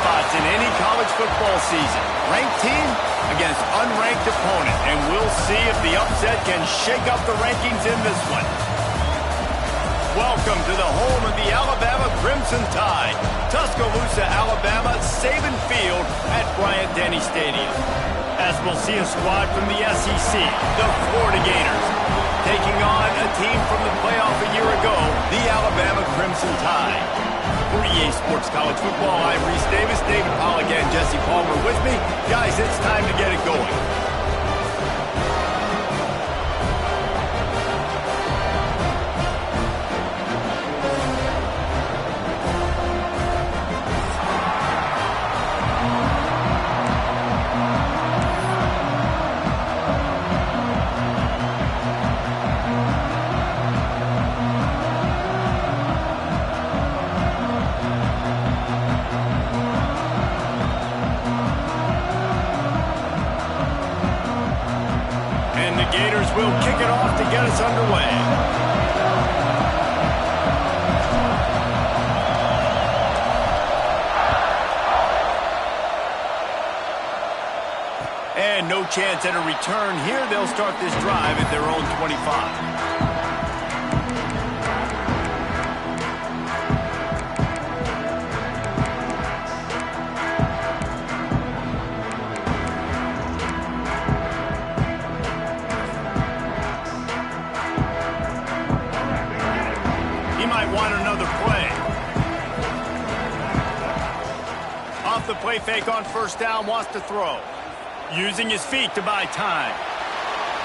spots in any college football season. Ranked team against unranked opponent, and we'll see if the upset can shake up the rankings in this one. Welcome to the home of the Alabama Crimson Tide. Tuscaloosa, Alabama, Saban Field at Bryant-Denny Stadium. As we'll see a squad from the SEC, the Florida Gators, taking on a team from the playoff a year ago, the Alabama Crimson Tide. For EA Sports College Football, I'm Reese Davis, David Pollack, and Jesse Palmer with me. Guys, it's time to get it going. Gators will kick it off to get us underway. And no chance at a return here. They'll start this drive at their own 25. Want another play. Off the play fake on first down, wants to throw. Using his feet to buy time.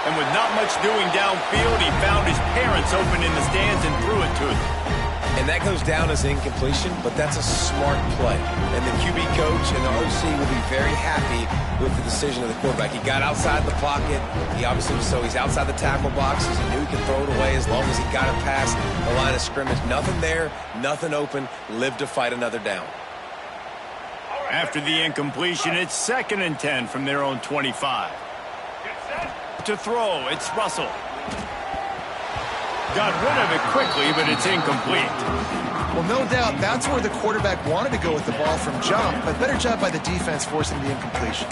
And with not much doing downfield, he found his parents open in the stands and threw it to them. And that goes down as incompletion, but that's a smart play. And the QB coach and the OC will be very happy with the decision of the quarterback. He got outside the pocket. He obviously was he's outside the tackle boxes. He knew he could throw it away as long as he got it past the line of scrimmage. Nothing there, nothing open. Live to fight another down. After the incompletion, it's 2nd and 10 from their own 25. To throw, it's Russell. Got rid of it quickly, but it's incomplete. Well, no doubt that's where the quarterback wanted to go with the ball from jump, but better job by the defense forcing the incompletion.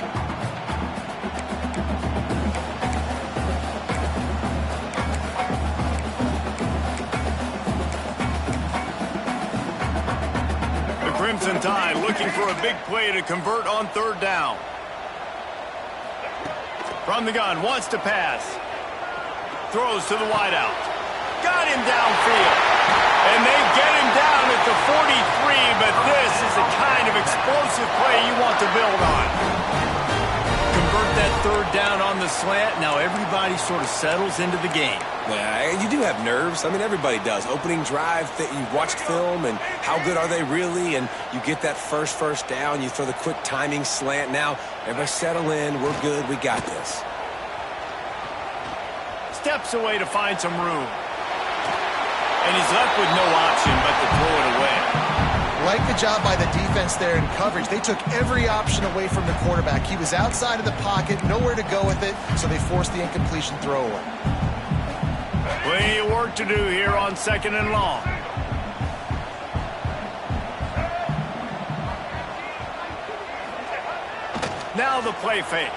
The Crimson Tide looking for a big play to convert on 3rd down. From the gun, wants to pass. Throws to the wideout. Got him downfield. And they get him down at the 43, but this is the kind of explosive play you want to build on. Convert that 3rd down on the slant. Now everybody sort of settles into the game. Yeah, you do have nerves. I mean, everybody does. Opening drive, you watched film, and how good are they really? And you get that first down. You throw the quick timing slant. Now, everybody settle in. We're good. We got this. Steps away to find some room. And he's left with no option but to throw it away. Like the job by the defense there in coverage. They took every option away from the quarterback. He was outside of the pocket, nowhere to go with it, so they forced the incompletion throwaway. Plenty of work to do here on 2nd and long. Now the play fake.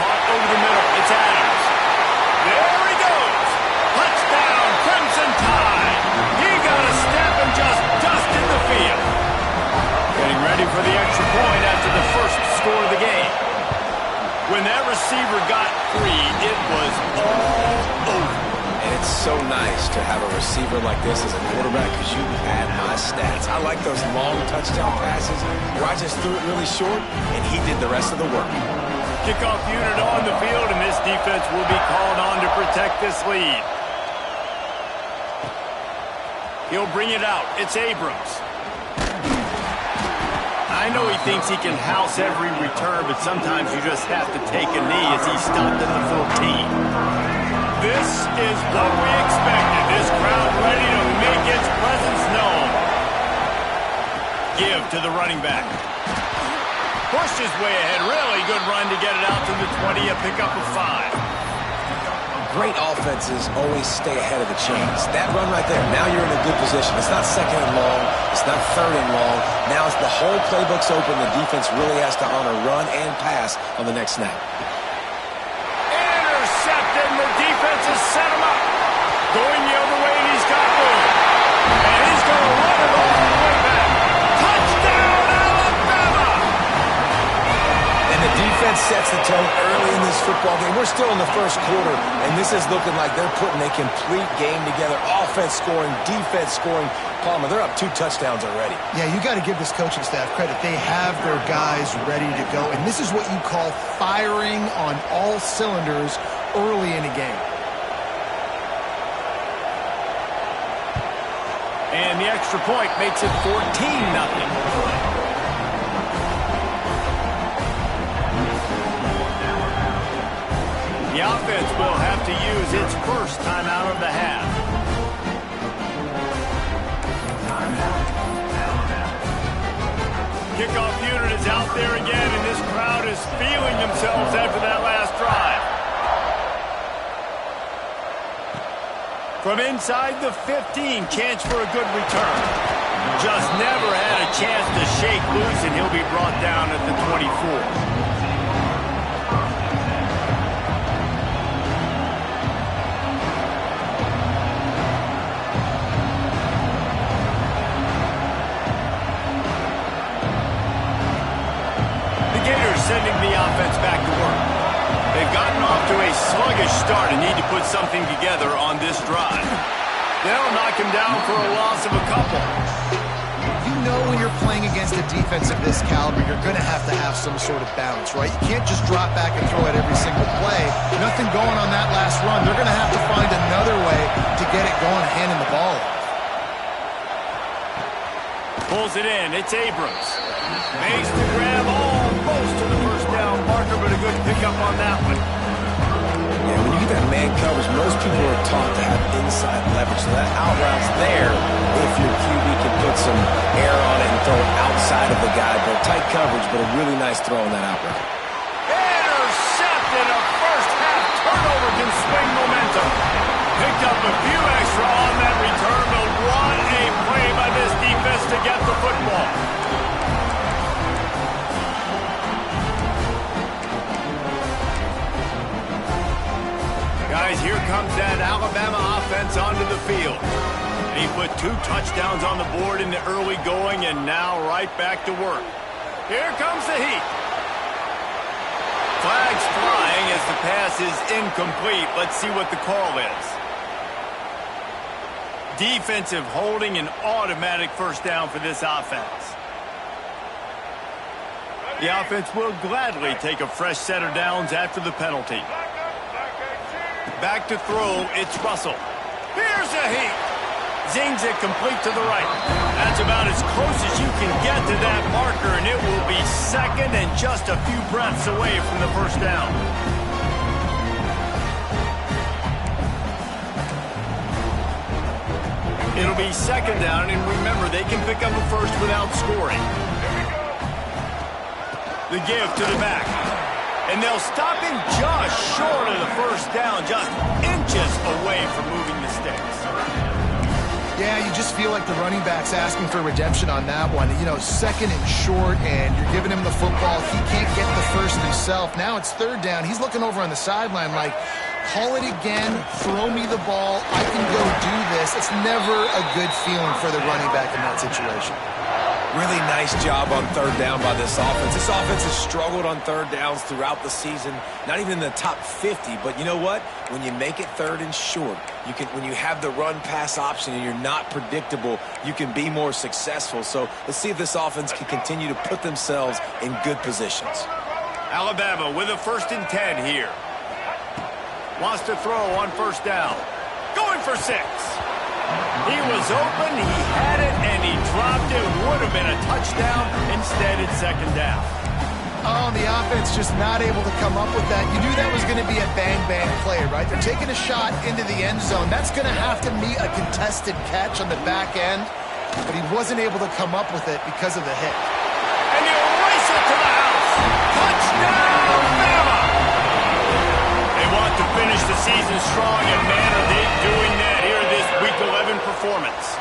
Caught over the middle. It's Adams. There he goes. Touchdown, Crimson Tide. He got a step and just dusted the field. Getting ready for the extra point after the first score of the game. When that receiver got free, it was all over. And it's so nice to have a receiver like this as a quarterback because you pad my stats. I like those long touchdown passes where I just threw it really short and he did the rest of the work. Kickoff unit on the field, and this defense will be called on to protect this lead. He'll bring it out. It's Abrams. I know he thinks he can house every return, but sometimes you just have to take a knee as he's stopped at the 14. This is what we expected. This crowd ready to make its presence known. Give to the running back. Pushed his way ahead. Really good run to get it out to the 20, a pickup of 5. Great offenses always stay ahead of the chains. That run right there, now you're in a good position. It's not second and long. It's not third and long. Now it's the whole playbook's open. The defense really has to honor run and pass on the next snap. Intercepted, and the defense has set him up. Going the other way, and he's got room. And he's going to run it all the way back. Touchdown, Alabama! And the defense sets the tone early in this football game. We're still in the first quarter, and this is looking like they're putting a complete game together. Offense scoring, defense scoring. Palmer, they're up 2 touchdowns already. Yeah, you got to give this coaching staff credit. They have their guys ready to go, and this is what you call firing on all cylinders early in a game. And the extra point makes it 14-0. The offense will have to use its first timeout of the half. Kickoff unit is out there again, and this crowd is feeling themselves after that last drive. From inside the 15, chance for a good return. Just never had a chance to shake loose, and he'll be brought down at the 24. Sending the offense back to work. They've gotten off to a sluggish start and need to put something together on this drive. They'll knock him down for a loss of a couple. You know when you're playing against a defense of this caliber, you're going to have some sort of balance, right? You can't just drop back and throw it every single play. Nothing going on that last run. They're going to have to find another way to get it going, handing the ball off. Pulls it in. It's Abrams. Makes the grab almost to the first down marker, but a good pickup on that one. Yeah, when you get that man coverage, most people are taught to have inside leverage. So that out route's there if your QB can put some air on it and throw it outside of the guy. But tight coverage, but a really nice throw on that out route. Intercepted. A first half turnover can swing momentum. Picked up a few extra on that return, but what a play by this defense to get the football. Guys, here comes that Alabama offense onto the field. He put 2 touchdowns on the board in the early going, and now right back to work. Here comes the heat. Flags flying as the pass is incomplete. Let's see what the call is. Defensive holding, an automatic first down for this offense. The offense will gladly take a fresh set of downs after the penalty. Back to throw, it's Russell. Here's a heat. Zings it complete to the right. That's about as close as you can get to that marker, and it will be second and just a few breaths away from the first down. It'll be second down, and remember, they can pick up a first without scoring. The give to the back. And they'll stop him just short of the first down, just inches away from moving the sticks. Yeah, you just feel like the running back's asking for redemption on that one. You know, second and short, and you're giving him the football. He can't get the first himself. Now it's third down. He's looking over on the sideline like, call it again, throw me the ball, I can go do this. It's never a good feeling for the running back in that situation. Really nice job on third down by this offense. This offense has struggled on third downs throughout the season. Not even in the top 50, but you know what? When you make it third and short, when you have the run-pass option and you're not predictable, you can be more successful. So let's see if this offense can continue to put themselves in good positions. Alabama with a 1st and 10 here. Wants to throw on first down. Going for 6. He was open, he had it, and he dropped it. Would have been a touchdown. Instead, it's second down. Oh, the offense just not able to come up with that. You knew that was going to be a bang-bang play, right? They're taking a shot into the end zone. That's going to have to meet a contested catch on the back end, but he wasn't able to come up with it because of the hit. And he'll race it to the house. Touchdown, Bama! They want to finish the season strong, and man, are they doing that here this Week 11 performance.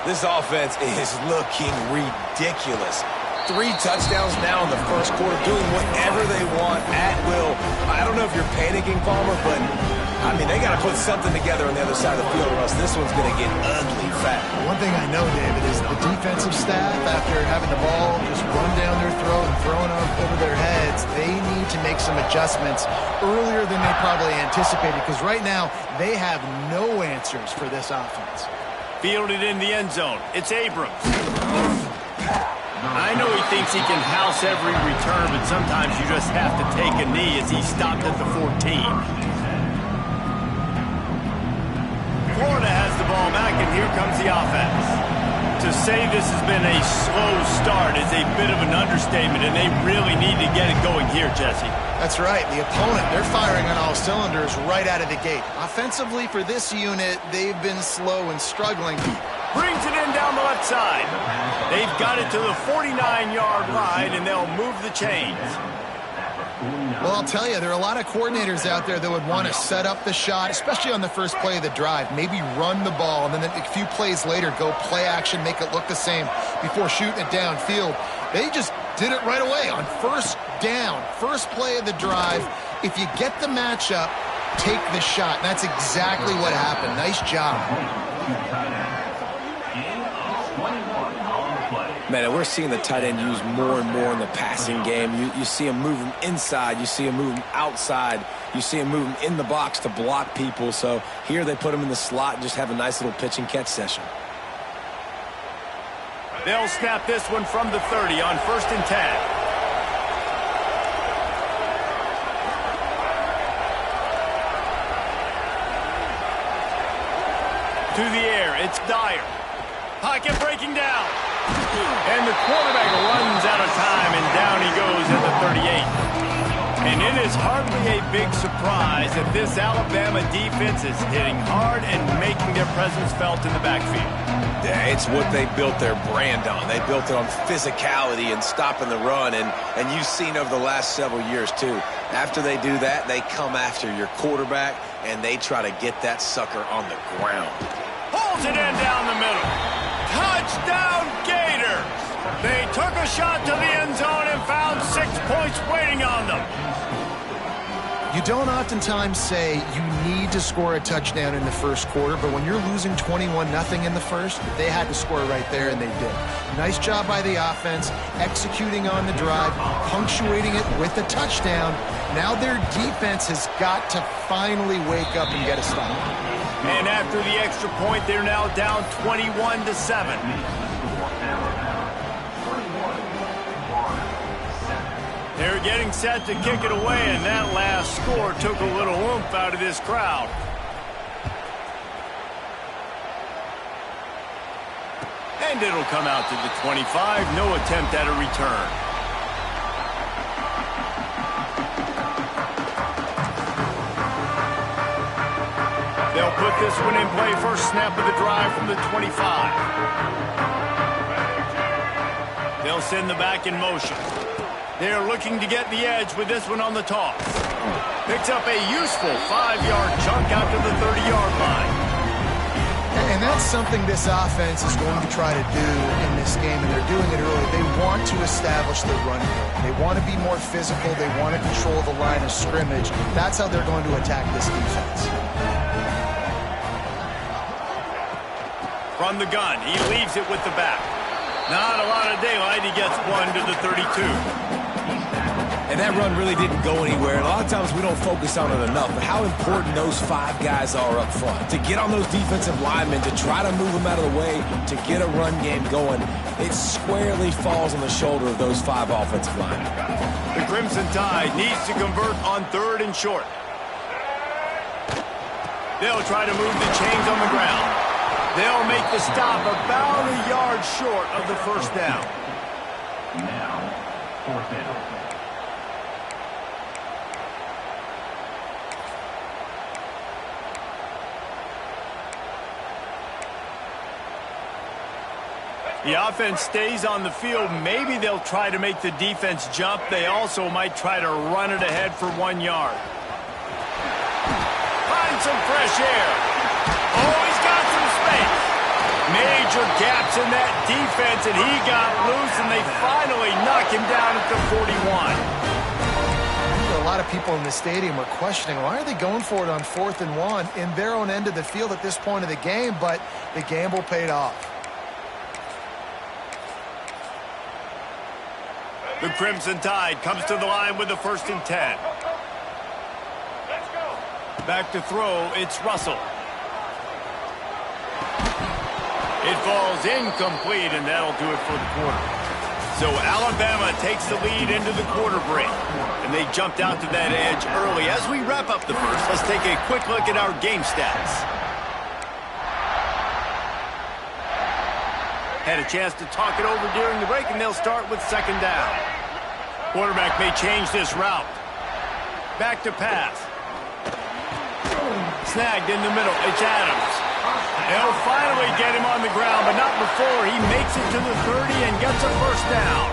This offense is looking ridiculous. 3 touchdowns now in the first quarter, doing whatever they want at will. I don't know if you're panicking, Palmer, but, I mean, they got to put something together on the other side of the field, or else this one's going to get ugly fast. One thing I know, David, is the defensive staff, after having the ball just run down their throat and thrown over their heads, they need to make some adjustments earlier than they probably anticipated, because right now they have no answers for this offense. Fielded in the end zone. It's Abrams. I know he thinks he can house every return, but sometimes you just have to take a knee as he stopped at the 14. Florida has the ball back, and here comes the offense. To say this has been a slow start is a bit of an understatement, and they really need to get it going here, Jesse. That's right. The opponent, they're firing on all cylinders right out of the gate. Offensively, for this unit, they've been slow and struggling. Brings it in down the left side. They've got it to the 49-yard line, and they'll move the chains. Well, I'll tell you, there are a lot of coordinators out there that would want to set up the shot, especially on the first play of the drive, maybe run the ball, and then a few plays later go play action, make it look the same before shooting it downfield. They just did it right away on first down, first play of the drive. If you get the matchup, take the shot. And that's exactly what happened. Nice job. Man, we're seeing the tight end used more and more in the passing game. You see him move him inside. You see him move him outside. You see him move him in the box to block people. So here they put him in the slot and just have a nice little pitch and catch session. They'll snap this one from the 30 on 1st and 10. To the air, it's Dyer. Pocket breaking down. And the quarterback runs out of time, and down he goes at the 38. And it is hardly a big surprise that this Alabama defense is hitting hard and making their presence felt in the backfield. Yeah, it's what they built their brand on. They built it on physicality and stopping the run, and you've seen over the last several years, too. After they do that, they come after your quarterback, and they try to get that sucker on the ground. Pulls it in down the middle. Touchdown, Gators! They took a shot to the end zone and found 6 points waiting on them. You don't oftentimes say you need to score a touchdown in the first quarter, but when you're losing 21-0 in the first, they had to score right there, and they did. Nice job by the offense, executing on the drive, punctuating it with a touchdown. Now their defense has got to finally wake up and get a stop. And after the extra point, they're now down 21-7. They're getting set to kick it away, and that last score took a little oomph out of this crowd. And it'll come out to the 25. No attempt at a return. They'll put this one in play. First snap of the drive from the 25. They'll send the back in motion. They're looking to get the edge with this one on the toss. Picks up a useful 5-yard chunk out to the 30-yard line. And that's something this offense is going to try to do in this game, and they're doing it early. They want to establish the run game. They want to be more physical. They want to control the line of scrimmage. That's how they're going to attack this defense. From the gun, he leaves it with the back. Not a lot of daylight. He gets one to the 32. And that run really didn't go anywhere. And a lot of times we don't focus on it enough, but how important those 5 guys are up front. To get on those defensive linemen, to try to move them out of the way, to get a run game going, it squarely falls on the shoulder of those 5 offensive linemen. The Crimson Tide needs to convert on 3rd and short. They'll try to move the chains on the ground. They'll make the stop about a yard short of the first down. Now, 4th down. The offense stays on the field. Maybe they'll try to make the defense jump. They also might try to run it ahead for 1 yard. some fresh air. Oh, he's got some space. Major gaps in that defense, and he got loose, and they finally knock him down at the 41. A lot of people in the stadium are questioning, why are they going for it on 4th and 1 in their own end of the field at this point of the game, but the gamble paid off. The Crimson Tide comes to the line with the 1st and 10. Back to throw, it's Russell. It falls incomplete, and that'll do it for the quarter. So Alabama takes the lead into the quarter break, and they jumped out to that edge early. As we wrap up the first, let's take a quick look at our game stats. Had a chance to talk it over during the break, and they'll start with 2nd down. Quarterback may change this route. Back to pass. Snagged in the middle. It's Adams. They'll finally get him on the ground, but not before he makes it to the 30 and gets a 1st down.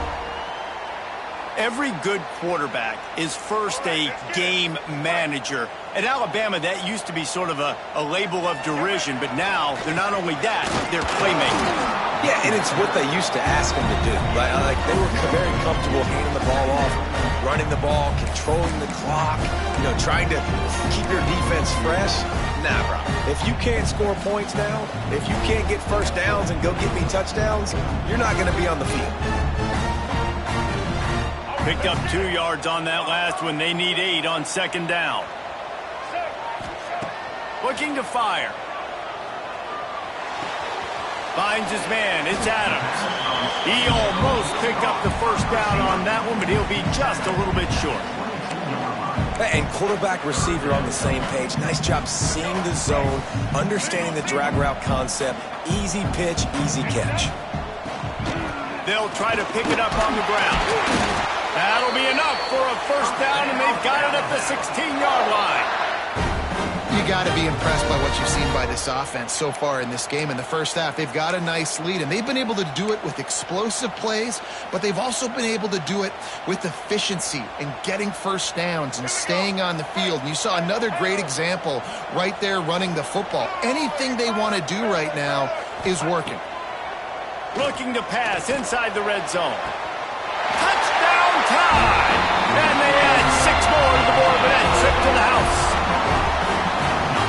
Every good quarterback is first a game manager. At Alabama, that used to be sort of a label of derision, but now they're not only that, they're playmakers. Yeah, and it's what they used to ask him to do. Like they were very comfortable handing the ball off, running the ball, controlling the clock, trying to keep your defense fresh. Nah, bro. If you can't score points now, if you can't get 1st downs and go get me touchdowns, you're not going to be on the field. Picked up 2 yards on that last one. They need 8 on 2nd down. Looking to fire. Finds his man. It's Adams. He almost picked up the 1st down on that one, but he'll be just a little bit short. And quarterback receiver on the same page. Nice job seeing the zone, understanding the drag route concept. Easy pitch, easy catch. They'll try to pick it up on the ground. That'll be enough for a 1st down, and they've got it at the 16-yard line. You got to be impressed by what you've seen by this offense so far in this game. In the first half, they've got a nice lead, and they've been able to do it with explosive plays, but they've also been able to do it with efficiency and getting 1st downs and staying on the field. And you saw another great example right there running the football. Anything they want to do right now is working. Looking to pass inside the red zone. Touchdown time! And they add 6 more to the board with that trip to the house.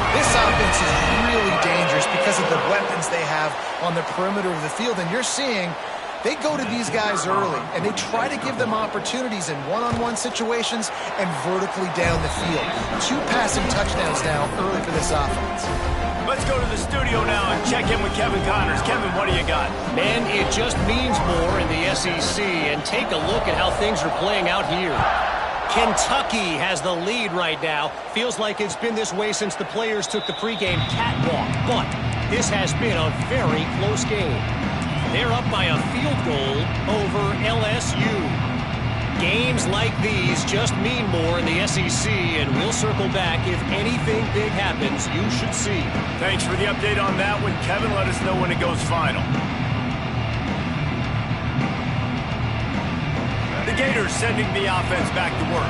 This offense is really dangerous because of the weapons they have on the perimeter of the field. And you're seeing they go to these guys early, and they try to give them opportunities in one-on-one situations and vertically down the field. 2 passing touchdowns now early for this offense. Let's go to the studio now and check in with Kevin Connors. Kevin, what do you got? Man, it just means more in the SEC, and take a look at how things are playing out here. Kentucky has the lead right now. Feels like it's been this way since the players took the pregame catwalk, but this has been a very close game. They're up by a field goal over LSU. Games like these just mean more in the SEC, and we'll circle back. If anything big happens, you should see. Thanks for the update on that one, Kevin. Let us know when it goes final. The Gators sending the offense back to work.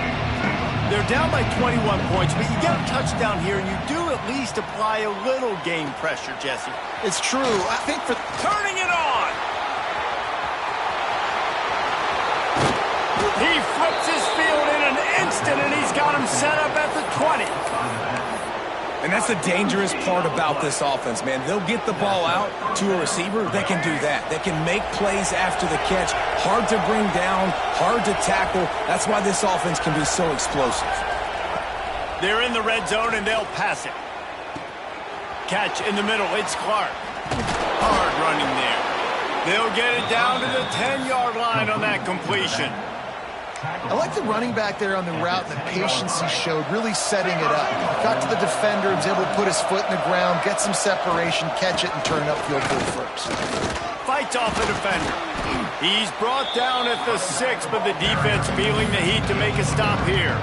They're down by 21 points, but you get a touchdown here, and you do at least apply a little game pressure, Jesse. It's true. I think for Turning it on! He flips his field in an instant, and he's got him set up at the 20. And that's the dangerous part about this offense, man. They'll get the ball out to a receiver. They can do that. They can make plays after the catch. Hard to bring down, hard to tackle. That's why this offense can be so explosive. They're in the red zone, and they'll pass it. Catch in the middle. It's Clark. Hard running there. They'll get it down to the 10-yard line on that completion. I like the running back there on the route and the patience he showed, really setting it up. Got to the defender, was able to put his foot in the ground, get some separation, catch it, and turn it upfield for the 1st. Fights off the defender. He's brought down at the 6, but the defense feeling the heat to make a stop here.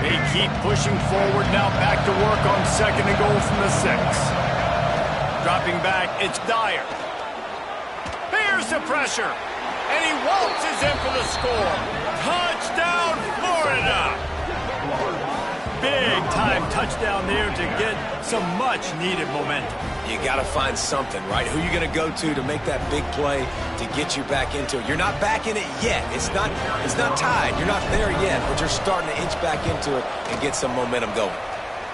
They keep pushing forward now, back to work on 2nd and goal from the 6. Dropping back, it's Dyer. Here's the pressure. And he waltzes in for the score. Touchdown, Florida! Big-time touchdown there to get some much-needed momentum. You got to find something, right? Who are you going to go to make that big play to get you back into it? You're not back in it yet. It's not tied. You're not there yet, but you're starting to inch back into it and get some momentum going.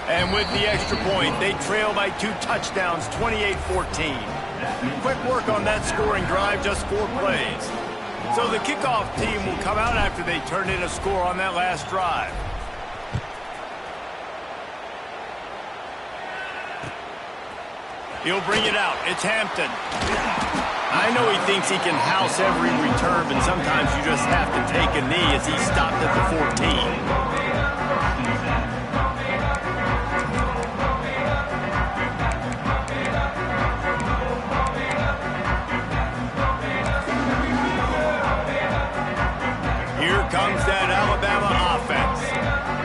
And with the extra point, they trail by 2 touchdowns, 28-14. Quick work on that scoring drive, just 4 plays. So the kickoff team will come out after they turn in a score on that last drive. He'll bring it out. It's Hampton. I know he thinks he can house every return, but sometimes you just have to take a knee as he stopped at the 14. Here comes that Alabama offense.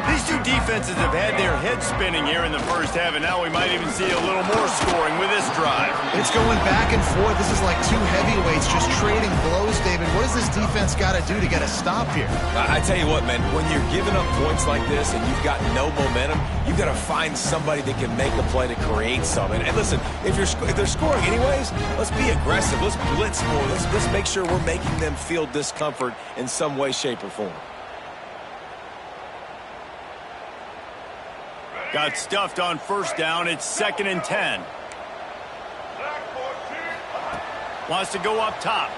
These two defenses have had their heads spinning here in the first half, and now we might even see a little more scoring with this drive. It's going back and forth. This is like 2 heavyweights just trading blows, David. What does this defense got to do to get a stop here? I tell you what, man, when you're giving up points like this and you've got no momentum, you've got to find somebody that can make a play to create something. And listen, if they're scoring anyways, let's be aggressive. Let's blitz more. Let's make sure we're making them feel discomfort in some way, shape, or form. Got stuffed on first down. It's 2nd and 10. Wants to go up top.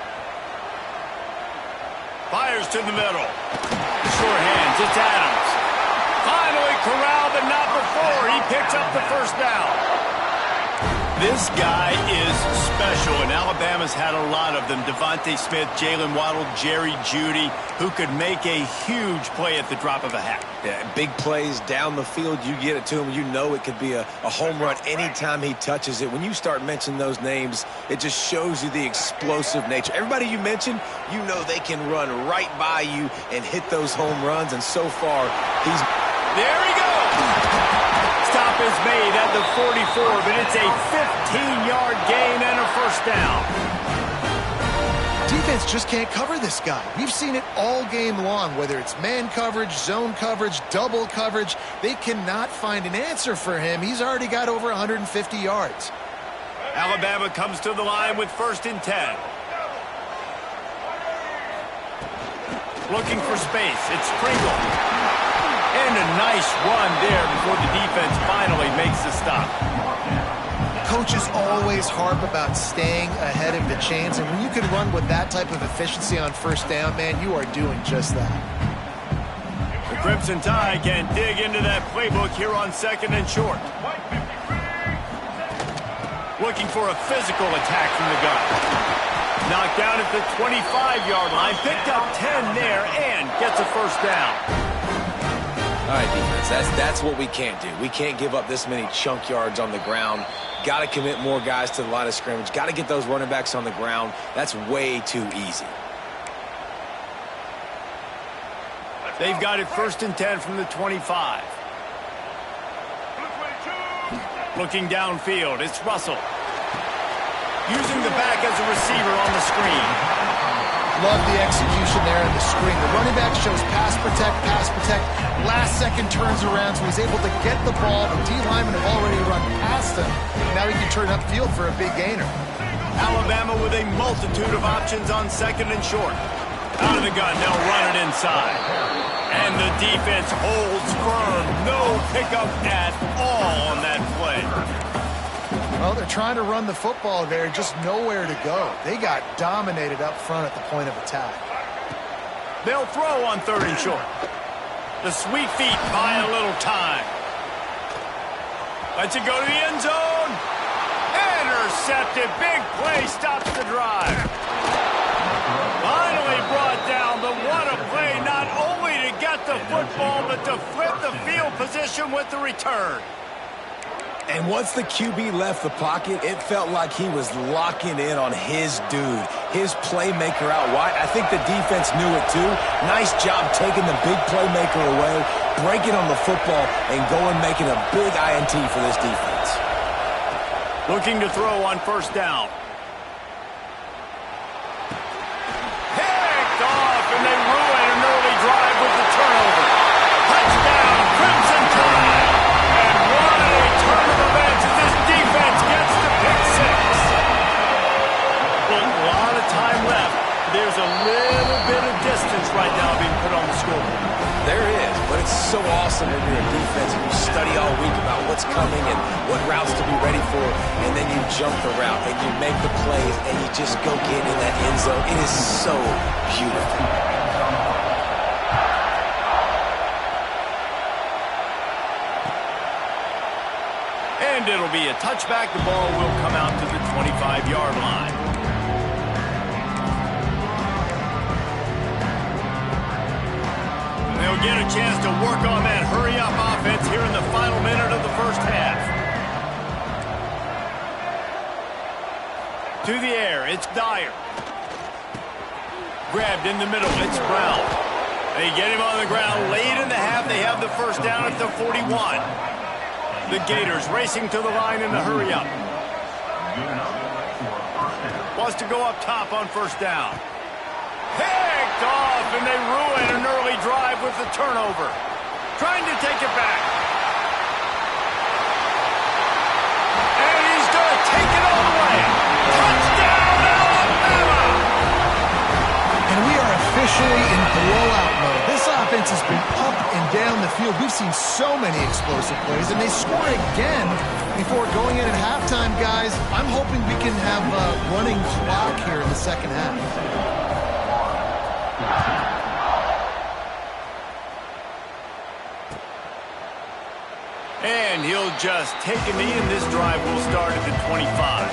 Fires to the middle. Short hands. It's Adams. Finally corralled, but not before. He picks up the first down. This guy is special, and Alabama's had a lot of them. Devontae Smith, Jalen Waddle, Jerry Jeudy, who could make a huge play at the drop of a hat. Yeah, big plays down the field, you get it to him. You know it could be a home run anytime he touches it. When you start mentioning those names, it just shows you the explosive nature. Everybody you mentioned, you know they can run right by you and hit those home runs, and so far, he's... There he goes! Stop is made at the 44, but it's a 15-yard gain and a first down. Defense just can't cover this guy. We've seen it all game long, whether it's man coverage, zone coverage, double coverage. They cannot find an answer for him. He's already got over 150 yards. Alabama comes to the line with 1st and 10. Looking for space. It's Pringle. And a nice run there before the defense finally makes the stop. Coaches always harp about staying ahead of the chains, and when you can run with that type of efficiency on first down, man, you are doing just that. The Crimson Tide can dig into that playbook here on 2nd and short. Looking for a physical attack from the gun. Knocked down at the 25-yard line, picked up 10 there, and gets a first down. All right, defense, that's what we can't do. We can't give up this many chunk yards on the ground. Got to commit more guys to the line of scrimmage. Got to get those running backs on the ground. That's way too easy. They've got it 1st and 10 from the 25. Looking downfield, it's Russell. Using the back as a receiver on the screen. Love the execution there in the screen. The running back shows pass protect. Last second turns around, so he's able to get the ball. The D linemen have already run past him. Now he can turn upfield for a big gainer. Alabama with a multitude of options on 2nd and short. Out of the gun, they'll run it inside. And the defense holds firm. No pickup at all on that play. Well, they're trying to run the football there, just nowhere to go. They got dominated up front at the point of attack. They'll throw on 3rd and short. The sweet feet buy a little time. Lets it go to the end zone. Intercepted. Big play stops the drive. Finally brought down, but what a play, not only to get the football, but to flip the field position with the return. And once the QB left the pocket, it felt like he was locking in on his dude, his playmaker out wide. I think the defense knew it too. Nice job taking the big playmaker away, breaking on the football, and going making a big INT for this defense. Looking to throw on 1st down. right now being put on the scoreboard. There is, but it's so awesome when you're a defense and you study all week about what's coming and what routes to be ready for, and then you jump the route and you make the plays and you just go get in that end zone. It is so beautiful. And it'll be a touchback. The ball will come out to the 25-yard line. They'll get a chance to work on that hurry-up offense here in the final minute of the first half. To the air, it's Dyer. Grabbed in the middle, it's Brown. They get him on the ground. Late in the half, they have the first down at the 41. The Gators racing to the line in the hurry-up. Wants to go up top on first down. Picked off, and they ruin an early drive with the turnover. Trying to take it back. And he's going to take it all the way. Touchdown, Alabama! And we are officially in blowout mode. This offense has been up and down the field. We've seen so many explosive plays, and they score again before going in at halftime, guys. I'm hoping we can have a running clock here in the second half. And he'll just take a knee, and this drive will start at the 25.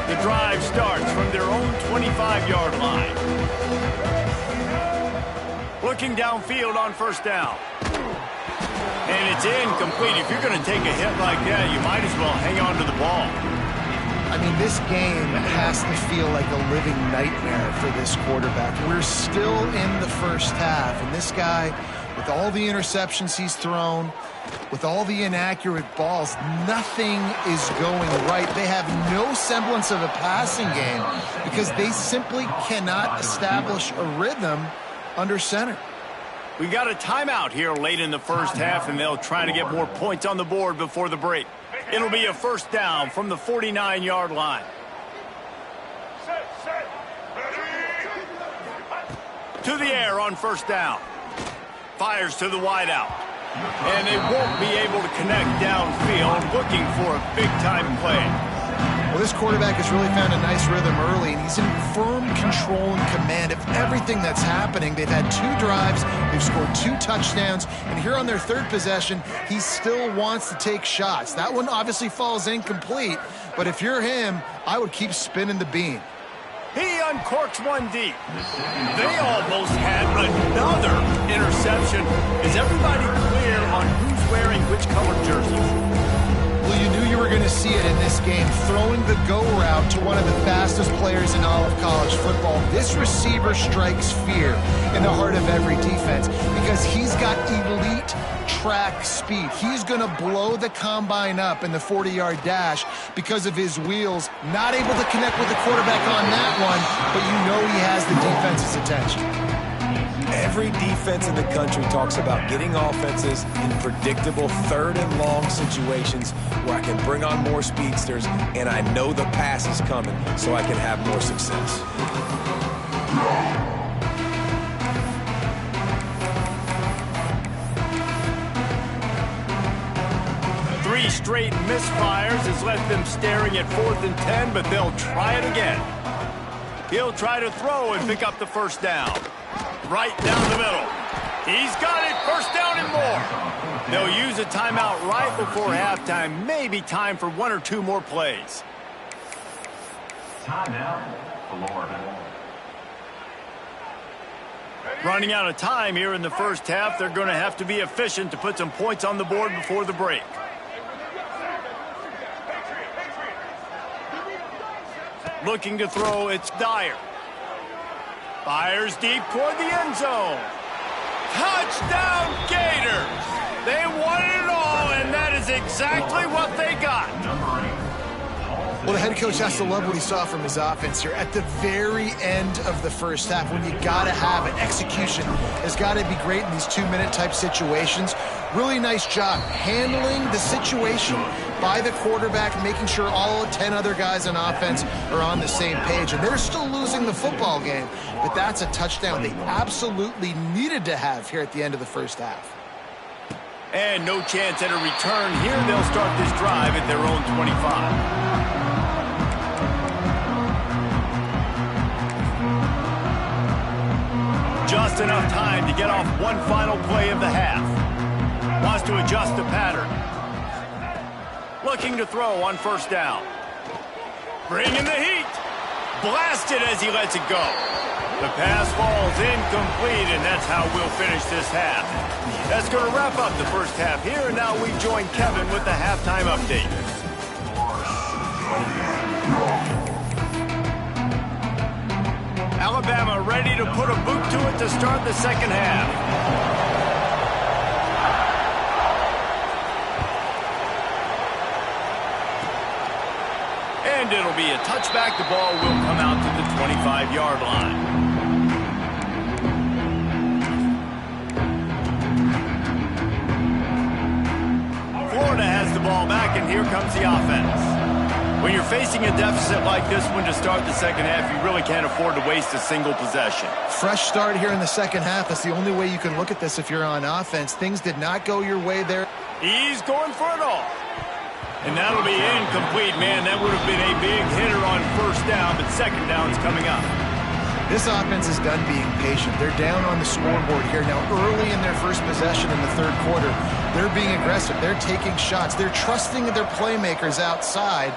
The drive starts from their own 25-yard line. Looking downfield on first down. And it's incomplete. If you're going to take a hit like that, you might as well hang on to the ball. I mean, this game has to feel like a living nightmare for this quarterback. We're still in the first half, and this guy, with all the interceptions he's thrown, with all the inaccurate balls, nothing is going right. They have no semblance of a passing game because they simply cannot establish a rhythm under center. We got a timeout here late in the first half, and they'll try to get more points on the board before the break. It'll be a first down from the 49-yard line. To the air on first down. Fires to the wideout. And they won't be able to connect downfield, looking for a big-time play. Well, this quarterback has really found a nice rhythm early, and he's in firm control and command of everything that's happening. They've had 2 drives, they've scored 2 touchdowns, and here on their third possession, he still wants to take shots. That one obviously falls incomplete, but if you're him, I would keep spinning the beam. He uncorks one deep. They almost had another interception. Is everybody clear on who's wearing which color jersey? Well, you knew you were going to see it in this game, throwing the go route to one of the fastest players in all of college football. This receiver strikes fear in the heart of every defense because he's got elite track speed. He's going to blow the combine up in the 40-yard dash because of his wheels. Not able to connect with the quarterback on that one, but you know he has the defense's attention. Every defense in the country talks about getting offenses in predictable third and long situations where I can bring on more speedsters and I know the pass is coming so I can have more success. 3 straight misfires has left them staring at 4th and 10, but they'll try it again. He'll try to throw and pick up the first down. Right down the middle. He's got it. First down and more. They'll use a timeout right before halftime. Maybe time for 1 or 2 more plays. Timeout, Florida. Running out of time here in the first half. They're going to have to be efficient to put some points on the board before the break. Looking to throw, it's Dyer. Fires deep toward the end zone. Touchdown, Gators! They won it all, and that is exactly what they got. Well, the head coach has to love what he saw from his offense here at the very end of the first half, when you got to have it. Execution has got to be great in these 2-minute type situations. Really nice job handling the situation by the quarterback, making sure all 10 other guys on offense are on the same page. And they're still losing the football game, but that's a touchdown they absolutely needed to have here at the end of the first half. And no chance at a return here. They'll start this drive at their own 25. Just enough time to get off one final play of the half. Wants to adjust the pattern. Looking to throw on first down. Bringing the heat. Blasted as he lets it go. The pass falls incomplete, and that's how we'll finish this half. That's going to wrap up the first half here, and now we join Kevin with the halftime update. Alabama ready to put a boot to it to start the second half. And it'll be a touchback. The ball will come out to the 25-yard line. Florida has the ball back, and here comes the offense. When you're facing a deficit like this one to start the second half, you really can't afford to waste a single possession. Fresh start here in the second half. That's the only way you can look at this if you're on offense. Things did not go your way there. He's going for it all. And that'll be incomplete, man. That would have been a big hitter on first down, but second down's coming up. This offense is done being patient. They're down on the scoreboard here now early in their first possession in the third quarter. They're being aggressive. They're taking shots. They're trusting their playmakers outside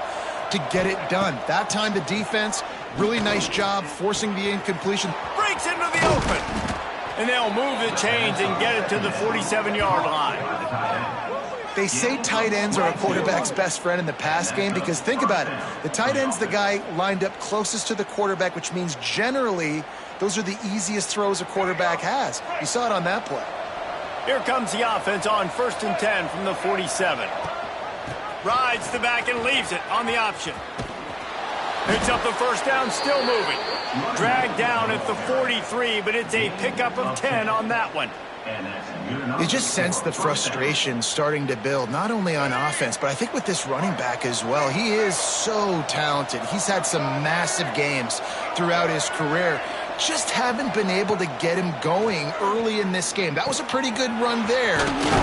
to get it done. That time the defense, really nice job forcing the incompletion. Breaks into the open. And they'll move the chains and get it to the 47-yard line. They say tight ends are a quarterback's best friend in the pass game because think about it. The tight end's the guy lined up closest to the quarterback, which means generally those are the easiest throws a quarterback has. You saw it on that play. Here comes the offense on 1st and 10 from the 47. Rides the back and leaves it on the option. Picks up the first down, still moving. Dragged down at the 43, but it's a pickup of 10 on that one. You just sense the frustration starting to build, not only on offense, but I think with this running back as well. He is so talented. He's had some massive games throughout his career. Just haven't been able to get him going early in this game. That was a pretty good run there.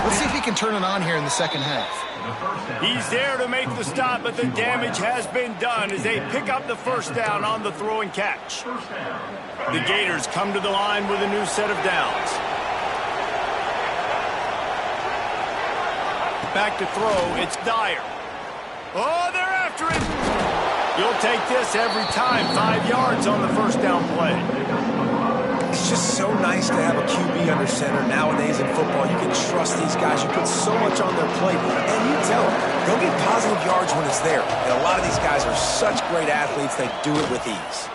Let's see if he can turn it on here in the second half. He's there to make the stop, but the damage has been done as they pick up the first down on the throw and catch. The Gators come to the line with a new set of downs. Back to throw, it's Dyer. Oh, they're after it. You'll take this every time. 5 yards on the first down play. It's just so nice to have a QB under center nowadays in football. You can trust these guys. You put so much on their plate, and you tell them, they'll get positive yards when it's there. And a lot of these guys are such great athletes, they do it with ease.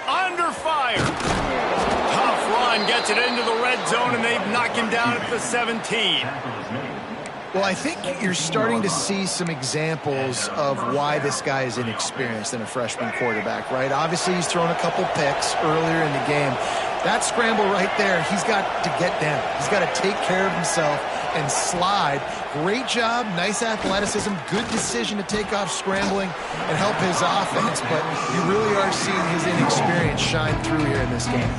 Under fire. Tough run, gets it into the red zone, and they've knocked him down at the 17. Well, I think you're starting to see some examples of why this guy is inexperienced in a freshman quarterback, right? Obviously, he's thrown a couple picks earlier in the game. That scramble right there, he's got to get down. He's got to take care of himself and slide. Great job, nice athleticism, good decision to take off scrambling and help his offense, but you really are seeing his inexperience shine through here in this game.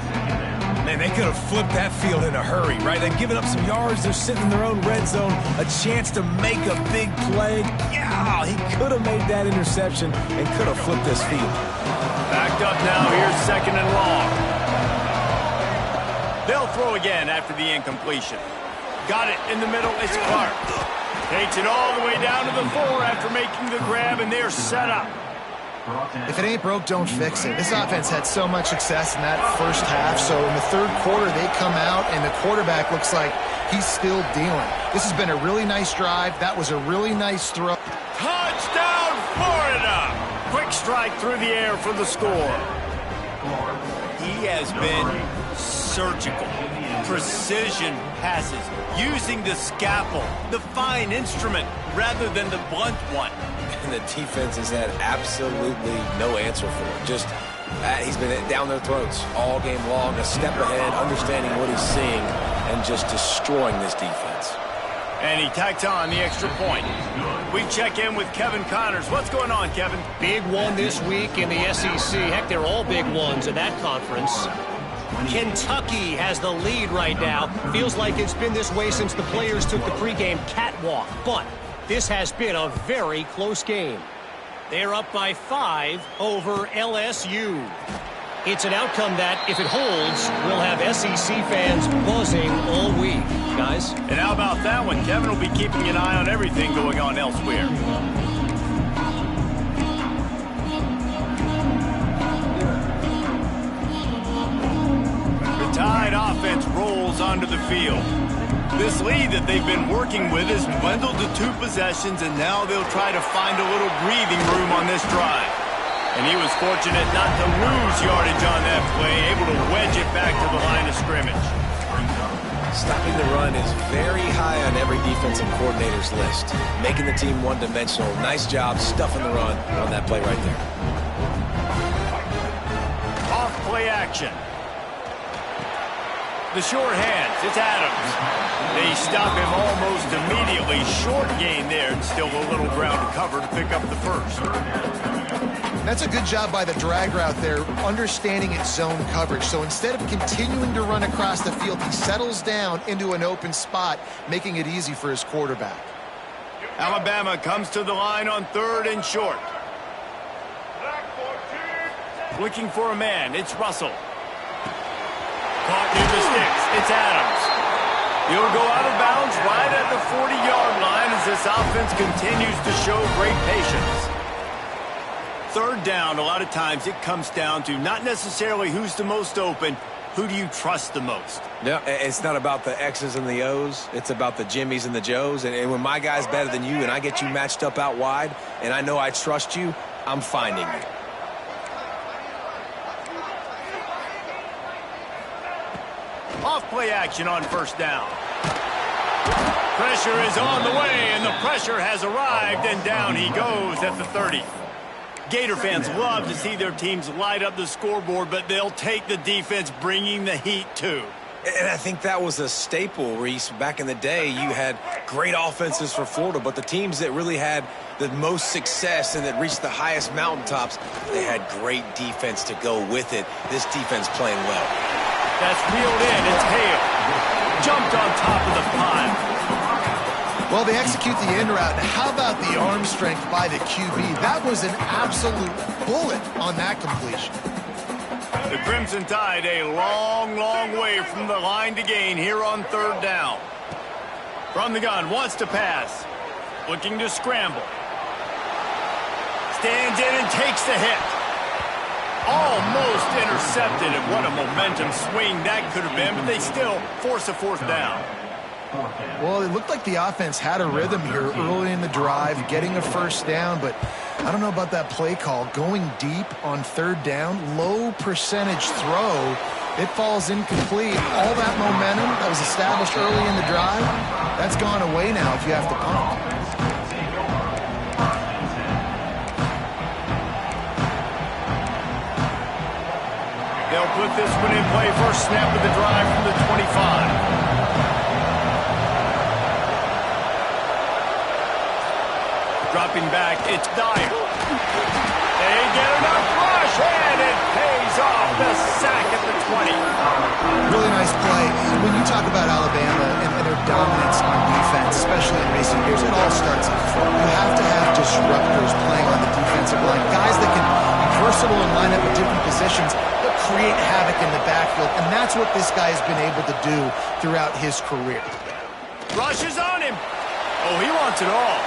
Man, they could have flipped that field in a hurry, right? They've given up some yards. They're sitting in their own red zone. A chance to make a big play. Yeah, he could have made that interception and could have flipped this field. Backed up now. Here's 2nd and long. They'll throw again after the incompletion. Got it in the middle. It's Clark. Takes it all the way down to the 4 after making the grab, and they're set up. If it ain't broke, don't fix it. This offense had so much success in that first half, so in the third quarter they come out and the quarterback looks like he's still dealing. This has been a really nice drive. That was a really nice throw. Touchdown, Florida! Quick strike through the air for the score. He has been surgical. precision passes, using the scalpel, the fine instrument, rather than the blunt one. And the defense has had absolutely no answer for it. Just, he's been down their throats all game long, a step ahead, understanding what he's seeing, and just destroying this defense. And he tacks on the extra point. We check in with Kevin Connors. What's going on, Kevin? Big one this week in the SEC. Heck, they're all big ones in that conference. Kentucky has the lead right now. Feels like it's been this way since the players took the pregame catwalk. But this has been a very close game. They're up by 5 over LSU. It's an outcome that, if it holds, will have SEC fans buzzing all week. Guys? And how about that one? Kevin will be keeping an eye on everything going on elsewhere. The Tide offense rolls onto the field. This lead that they've been working with has dwindled to 2 possessions, and now they'll try to find a little breathing room on this drive. And he was fortunate not to lose yardage on that play, able to wedge it back to the line of scrimmage. Stopping the run is very high on every defensive coordinator's list. Making the team one-dimensional. Nice job stuffing the run on that play right there. Off play action. The short hands, it's Adams. They stop him almost immediately. Short gain there, and still a little ground to cover to pick up the first. That's a good job by the drag route there, understanding its zone coverage. So instead of continuing to run across the field, he settles down into an open spot, making it easy for his quarterback. Alabama comes to the line on 3rd and short. Looking for a man, it's Russell. Caught near the sticks, it's Adams. He'll go out of bounds right at the 40-yard line as this offense continues to show great patience. 3rd down, a lot of times it comes down to not necessarily who's the most open, who do you trust the most? No, it's not about the X's and the O's. It's about the Jimmies and the Joes. And when my guy's better than you and I get you matched up out wide and I know I trust you, I'm finding you. Off play action on 1st down. Pressure is on the way, and the pressure has arrived, and down he goes at the 30. Gator fans love to see their teams light up the scoreboard, but they'll take the defense bringing the heat too. And I think that was a staple, Reese. Back in the day, you had great offenses for Florida, but the teams that really had the most success and that reached the highest mountaintops, they had great defense to go with it. This defense playing well. That's reeled in. It's Hale. Jumped on top of the pile. Well, they execute the in route. And how about the arm strength by the QB? That was an absolute bullet on that completion. The Crimson Tide a long, long way from the line to gain here on 3rd down. From the gun, wants to pass. Looking to scramble. Stands in and takes the hit. Almost intercepted, and what a momentum swing that could have been, but they still force a 4th down. Well, it looked like the offense had a rhythm here early in the drive, getting a 1st down, but I don't know about that play call. Going deep on 3rd down, low percentage throw, it falls incomplete. All that momentum that was established early in the drive, that's gone away now if you have to punt. They'll put this one in play. First snap of the drive from the 25. Dropping back, it's Dyer. They get enough rush, and it pays off the sack at the 20. Really nice play. When you talk about Alabama and their dominance on defense, especially in recent years, it all starts up front. You have to have disruptors playing on the defensive line, guys that can be versatile and line up at different positions, but create havoc in the backfield, and that's what this guy has been able to do throughout his career. Rush is on him. Oh, he wants it all.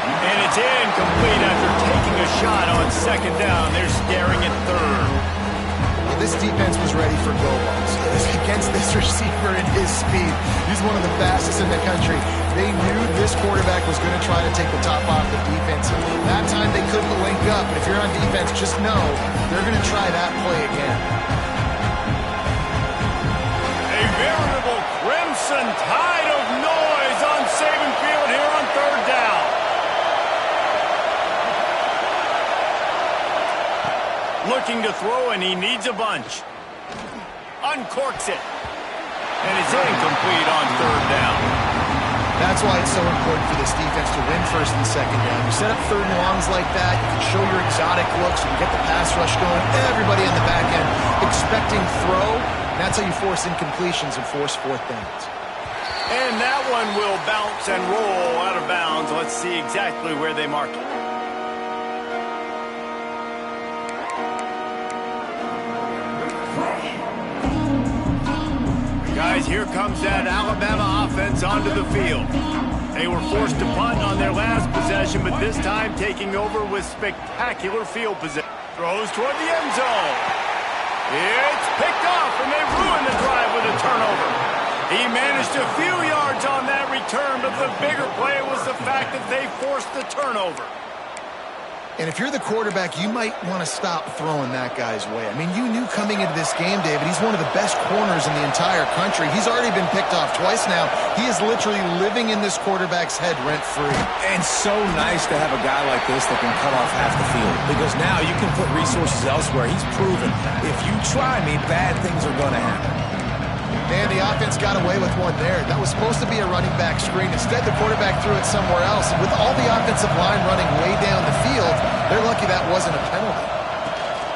And it's incomplete after taking a shot on 2nd down. They're staring at 3rd. Well, this defense was ready for goal lines. Against this receiver and his speed, he's one of the fastest in the country. They knew this quarterback was going to try to take the top off the defense. That time they couldn't link up. But if you're on defense, just know they're going to try that play again. A veritable Crimson Tide of noise on Saban Field here on third down. Looking to throw, and he needs a bunch. Uncorks it. And it's incomplete on third down. That's why it's so important for this defense to win first and second down. You set up third and longs like that, you can show your exotic looks, you can get the pass rush going, everybody in the back end expecting throw. That's how you force incompletions and force fourth downs. And that one will bounce and roll out of bounds. Let's see exactly where they mark it. Guys, here comes that Alabama offense onto the field. They were forced to punt on their last possession, but this time taking over with spectacular field position. Throws toward the end zone. It's picked off, and they ruined the drive with a turnover. He managed a few yards on that return, but the bigger play was the fact that they forced the turnover. And if you're the quarterback, you might want to stop throwing that guy's way. I mean, you knew coming into this game, David, he's one of the best corners in the entire country. He's already been picked off twice now. He is literally living in this quarterback's head rent-free. And so nice to have a guy like this that can cut off half the field. Because now you can put resources elsewhere. He's proven, if you try me, bad things are going to happen. Man, the offense got away with one there. That was supposed to be a running back screen. Instead, the quarterback threw it somewhere else. And with all the offensive line running way down the field, they're lucky that wasn't a penalty.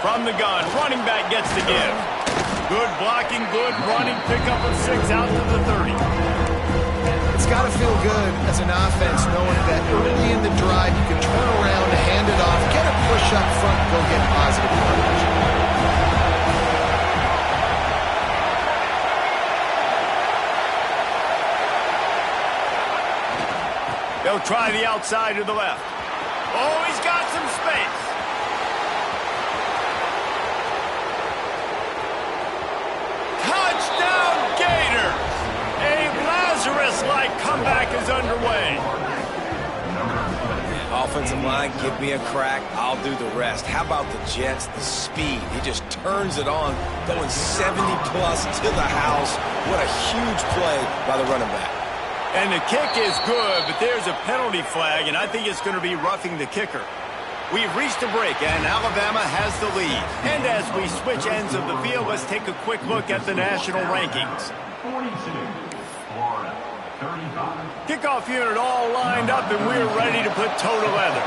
From the gun, running back gets the give. Good blocking, good running, pickup of 6 out to the 30. It's got to feel good as an offense knowing that early in the drive you can turn around, hand it off, get a push up front, go get positive yardage. They'll try the outside to the left. Oh, he's got some space. Touchdown, Gators! A Lazarus-like comeback is underway. Offensive line, give me a crack. I'll do the rest. How about the Jets, the speed? He just turns it on, going 70-plus to the house. What a huge play by the running back. And the kick is good, but there's a penalty flag, and I think it's going to be roughing the kicker. We've reached a break, and Alabama has the lead. And as we switch ends of the field, let's take a quick look at the national rankings. 42, Florida, 35. Kickoff unit all lined up, and we're ready to put toe to leather.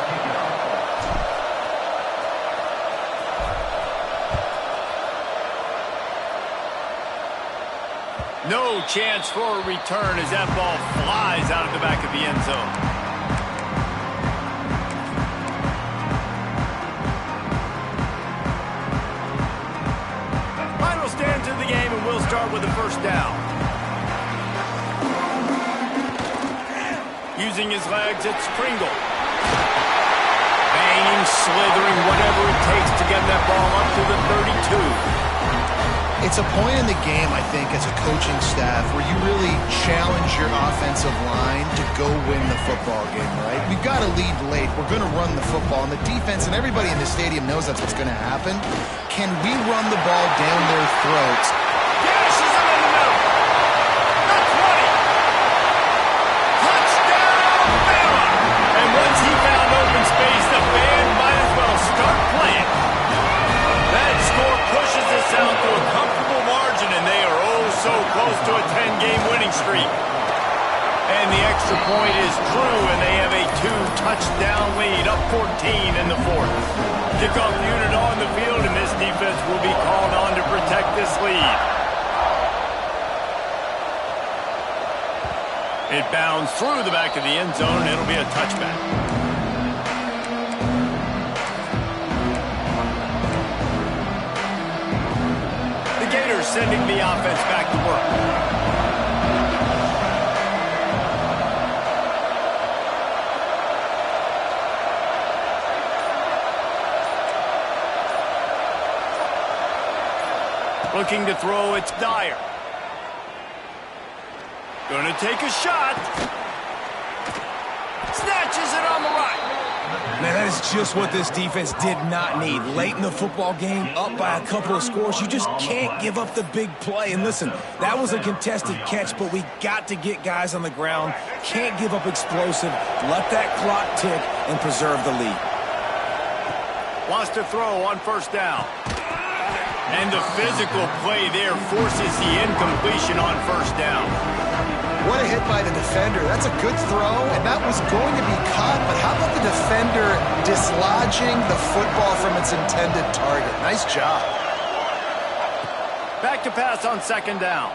No chance for a return as that ball flies out of the back of the end zone. Final stands of the game, and we'll start with the first down. Using his legs, it's Pringle. Banging, slithering, whatever it takes to get that ball up to the 32. It's a point in the game, I think, as a coaching staff where you really challenge your offensive line to go win the football game, right? We've got to lead late. We're going to run the football. And the defense and everybody in the stadium knows that's what's going to happen. Can we run the ball down their throats? Gashes him in the middle. The 20. Touchdown, Bama! And once he found open space, the band might as well start playing. That score pushes us out to a comfortable margin, and they are oh so close to a 10-game winning streak. And the extra point is true, and they have a 2-touchdown lead, up 14 in the fourth. Kickoff unit on the field, and this defense will be called on to protect this lead. It bounds through the back of the end zone, and it'll be a touchback. The Gators sending the offense back to work. Looking to throw, it's Dyer. Gonna take a shot. Snatches it on the right. Man, that is just what this defense did not need. Late in the football game, up by a couple of scores, you just can't give up the big play. And listen, that was a contested catch, but we got to get guys on the ground. Can't give up explosive. Let that clock tick and preserve the lead. Wants to throw on first down. And the physical play there forces the incompletion on first down. What a hit by the defender. That's a good throw, and that was going to be caught, but how about the defender dislodging the football from its intended target? Nice job. Back to pass on second down.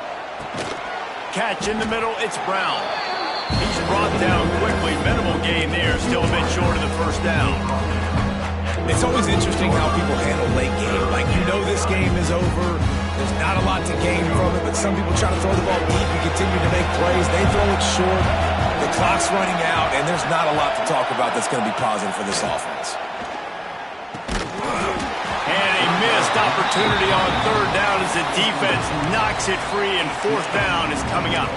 Catch in the middle, it's Brown. He's brought down quickly. Minimal gain there, still a bit short of the first down. It's always interesting how people handle late game. Like, you know this game is over. There's not a lot to gain from it, but some people try to throw the ball deep and continue to make plays. They throw it short. The clock's running out, and there's not a lot to talk about that's going to be positive for this offense. And a missed opportunity on third down as the defense knocks it free, and fourth down is coming up.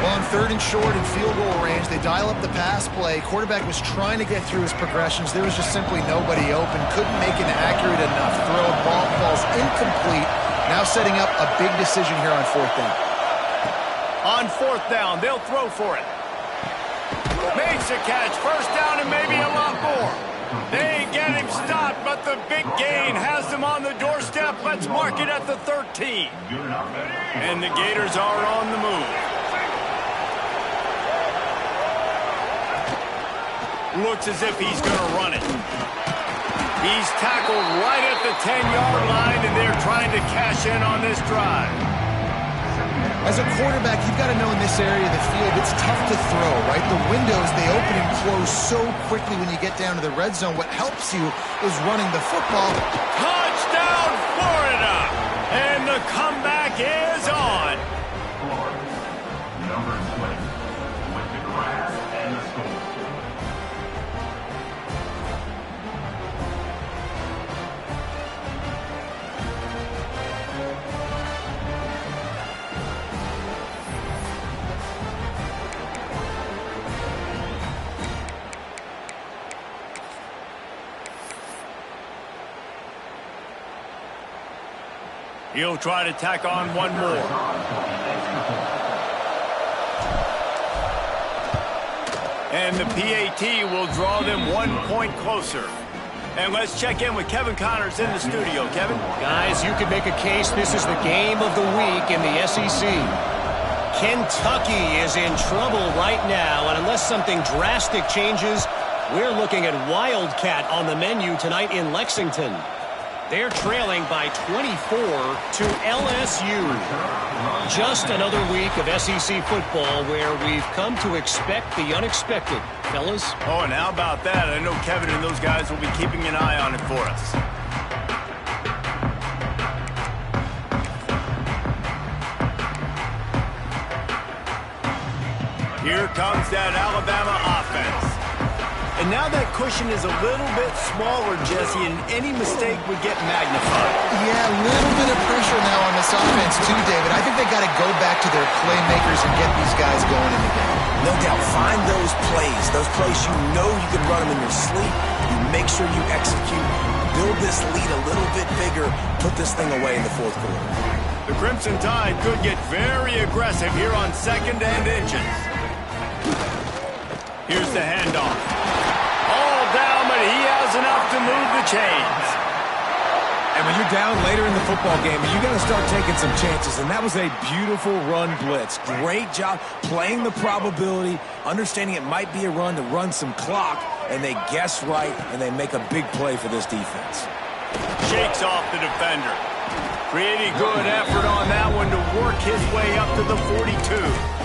Well, on third and short and field goal range, they dial up the pass play. Quarterback was trying to get through his progressions. There was just simply nobody open. Couldn't make an accurate enough throw. Ball falls incomplete. Now setting up a big decision here on fourth down. On fourth down, they'll throw for it. Makes a catch. First down and maybe a lot more. They get him stopped, but the big gain has them on the doorstep. Let's mark it at the 13. And the Gators are on the move. Looks as if he's going to run it. He's tackled right at the 10-yard line, and they're trying to cash in on this drive. As a quarterback, you've got to know in this area of the field, it's tough to throw, right? The windows, they open and close so quickly when you get down to the red zone. What helps you is running the football. Touchdown, Florida! And the comeback is on. Florida, number 20, with the grass and the score. He'll try to tack on one more. And the PAT will draw them 1 point closer. And let's check in with Kevin Connors in the studio. Kevin? Guys, you could make a case this is the game of the week in the SEC. Kentucky is in trouble right now, and unless something drastic changes, we're looking at Wildcat on the menu tonight in Lexington. They're trailing by 24 to LSU. Just another week of SEC football where we've come to expect the unexpected, fellas. Oh, and how about that? I know Kevin and those guys will be keeping an eye on it for us. Here comes that Alabama offense. And now that cushion is a little bit smaller, Jesse, and any mistake would get magnified. Yeah, a little bit of pressure now on this offense too, David. I think they got to go back to their playmakers and get these guys going in the game. No doubt. Find those plays you know you can run them in your sleep. You make sure you execute. Build this lead a little bit bigger. Put this thing away in the fourth quarter. The Crimson Tide could get very aggressive here on second and inches. Here's the handoff. All down, but he has enough to move the chains. And when you're down later in the football game, you got to start taking some chances. And that was a beautiful run blitz. Great job playing the probability, understanding it might be a run to run some clock, and they guess right, and they make a big play for this defense. Shakes off the defender. Pretty good effort on that one to work his way up to the 42.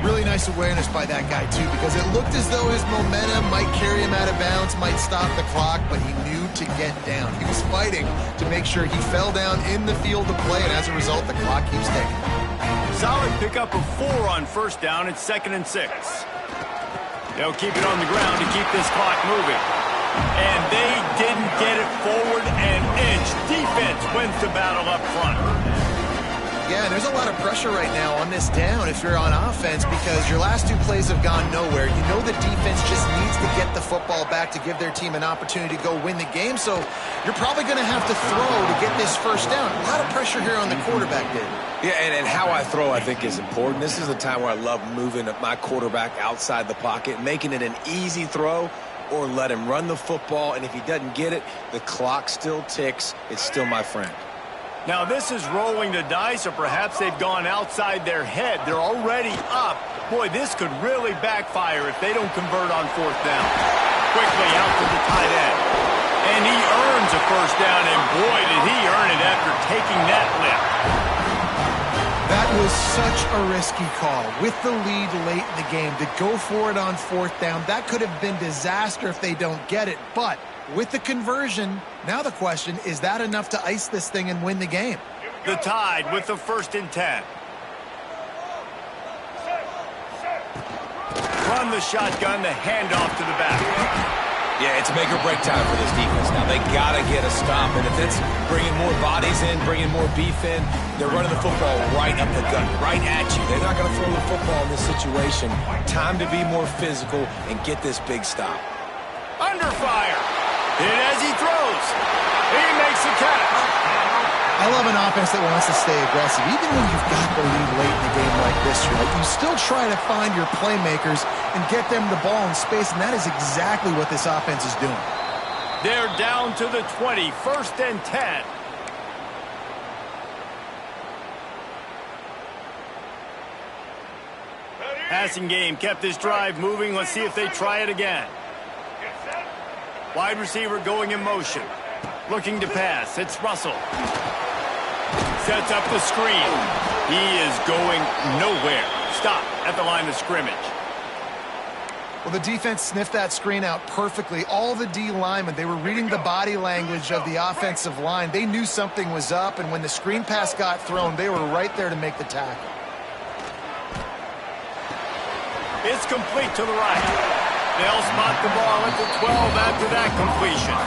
Really nice awareness by that guy, too, because it looked as though his momentum might carry him out of bounds, might stop the clock, but he knew to get down. He was fighting to make sure he fell down in the field to play, and as a result, the clock keeps ticking. Solid pickup of 4 on first down. It's 2nd and 6. They'll keep it on the ground to keep this clock moving. And they didn't get it forward an inch. Defense wins the battle up front. Yeah, and there's a lot of pressure right now on this down if you're on offense because your last two plays have gone nowhere. You know the defense just needs to get the football back to give their team an opportunity to go win the game, so you're probably going to have to throw to get this first down. A lot of pressure here on the quarterback, Dave. Yeah, and how I throw, I think, is important. This is a time where I love moving my quarterback outside the pocket, making it an easy throw, or let him run the football, and if he doesn't get it, the clock still ticks. It's still my friend. Now this is rolling the dice, or perhaps they've gone outside their head. They're already up. Boy, this could really backfire if they don't convert on fourth down. Quickly out to the tight end. And he earns a first down, and boy, did he earn it after taking that lift. That was such a risky call. With the lead late in the game, to go for it on fourth down, that could have been disaster if they don't get it. But with the conversion, now the question, is that enough to ice this thing and win the game? The Tide with the 1st and 10. Run the shotgun, the handoff to the back. Yeah, it's make or break time for this defense. Now, they got to get a stop, and if it's bringing more bodies in, bringing more beef in, they're running the football right up the gut, right at you. They're not going to throw the football in this situation. Time to be more physical and get this big stop. Under fire. And as he throws, he makes the catch. I love an offense that wants to stay aggressive. Even when you've got the lead late in the game like this, right, you still try to find your playmakers and get them the ball in space, and that is exactly what this offense is doing. They're down to the 20, 1st and 10. Passing game kept this drive moving. Let's see if they try it again. Wide receiver going in motion. Looking to pass. It's Russell. Sets up the screen. He is going nowhere. Stop at the line of scrimmage. Well, the defense sniffed that screen out perfectly. All the D linemen, they were reading the body language of the offensive line. They knew something was up, and when the screen pass got thrown, they were right there to make the tackle. It's complete to the right. They'll spot the ball at the 12 after that completion.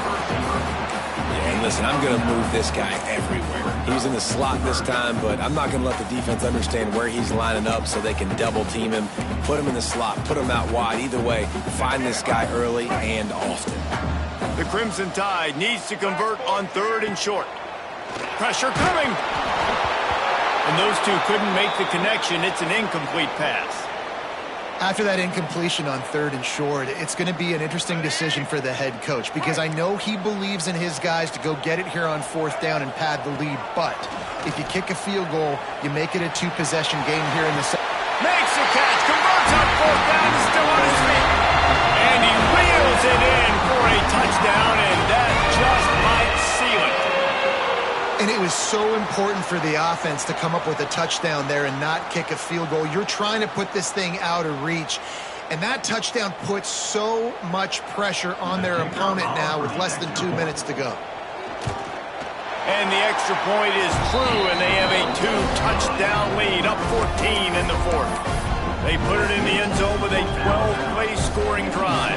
Yeah, and listen, I'm going to move this guy everywhere. He's in the slot this time, but I'm not going to let the defense understand where he's lining up so they can double team him, put him in the slot, put him out wide. Either way, find this guy early and often. The Crimson Tide needs to convert on 3rd and short. Pressure coming. And those two couldn't make the connection. It's an incomplete pass. After that incompletion on 3rd and short, it's going to be an interesting decision for the head coach because I know he believes in his guys to go get it here on 4th down and pad the lead. But if you kick a field goal, you make it a 2-possession game here in the second. Makes the catch, converts on 4th down, is still on his feet. And he wheels it in for a touchdown, and that just might seal it. And it was so important for the offense to come up with a touchdown there and not kick a field goal. You're trying to put this thing out of reach. And that touchdown puts so much pressure on their opponent now with less than 2 minutes to go. And the extra point is true, and they have a 2-touchdown lead, up 14 in the 4th. They put it in the end zone with a 12-play scoring drive.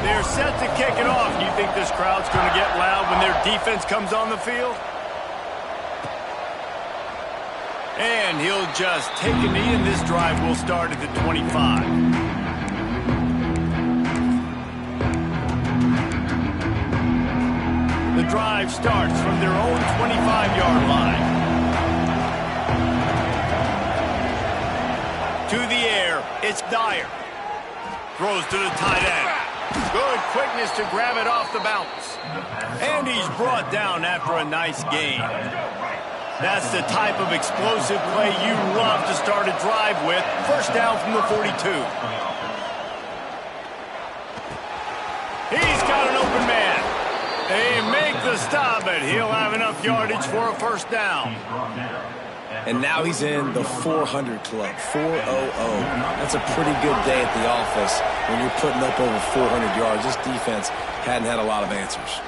They're set to kick it off. Do you think this crowd's going to get loud when their defense comes on the field? And he'll just take a knee, and this drive will start at the 25. The drive starts from their own 25-yard line. To the air, it's Dyer. Throws to the tight end. Good quickness to grab it off the bounce. And he's brought down after a nice gain. That's the type of explosive play you love to start a drive with. First down from the 42. He's got an open man. They make the stop, but he'll have enough yardage for a first down. And now he's in the 400 club, 400. That's a pretty good day at the office when you're putting up over 400 yards. This defense hadn't had a lot of answers.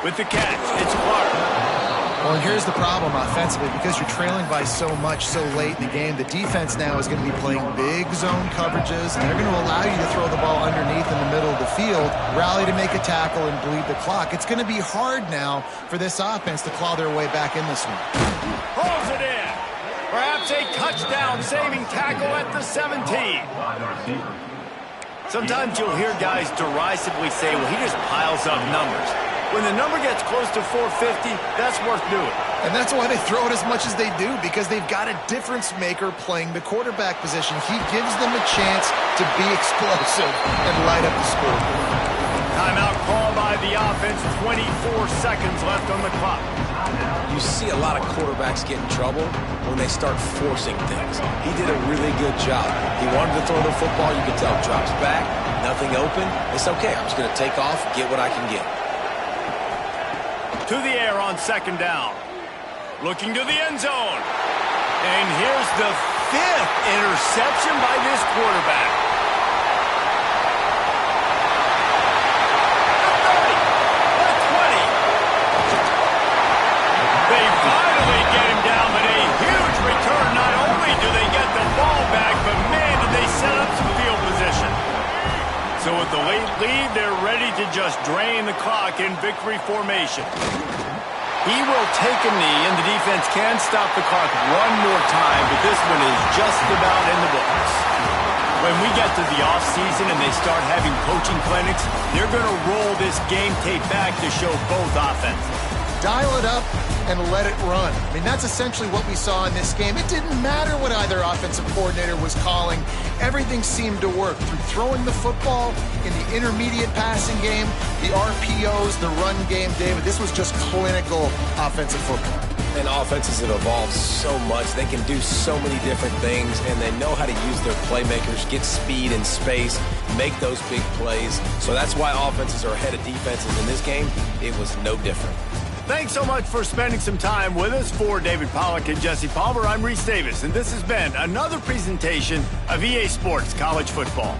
With the catch, it's Clark. Well, and here's the problem offensively. Because you're trailing by so much so late in the game, the defense now is going to be playing big zone coverages, and they're going to allow you to throw the ball underneath in the middle of the field, rally to make a tackle, and bleed the clock. It's going to be hard now for this offense to claw their way back in this one. Pulls it in. Perhaps a touchdown-saving tackle at the 17. Sometimes you'll hear guys derisively say, well, he just piles up numbers. When the number gets close to 450, that's worth doing. And that's why they throw it as much as they do, because they've got a difference maker playing the quarterback position. He gives them a chance to be explosive and light up the score. Timeout call by the offense, 24 seconds left on the clock. You see a lot of quarterbacks get in trouble when they start forcing things. He did a really good job. He wanted to throw the football. You can tell, drops back, nothing open. It's okay. I'm just going to take off, get what I can get. To the air on second down. Looking to the end zone. And here's the 5th interception by this quarterback. The 30, the 20. They finally get him down, but a huge return. Not only do they get the ball back, but man, did they set up some field position. So with the late lead, they're ready to just drain the clock in victory formation. He will take a knee, and the defense can stop the clock one more time, but this one is just about in the books. When we get to the offseason and they start having coaching clinics, they're going to roll this game tape back to show both offenses. Dial it up and let it run. I mean, that's essentially what we saw in this game. It didn't matter what either offensive coordinator was calling. Everything seemed to work through throwing the football in the intermediate passing game, the RPOs, the run game. David, this was just clinical offensive football. And offenses have evolved so much. They can do so many different things, and they know how to use their playmakers, get speed and space, make those big plays. So that's why offenses are ahead of defenses in this game. It was no different. Thanks so much for spending some time with us. For David Pollack and Jesse Palmer, I'm Reese Davis, and this has been another presentation of EA Sports College Football.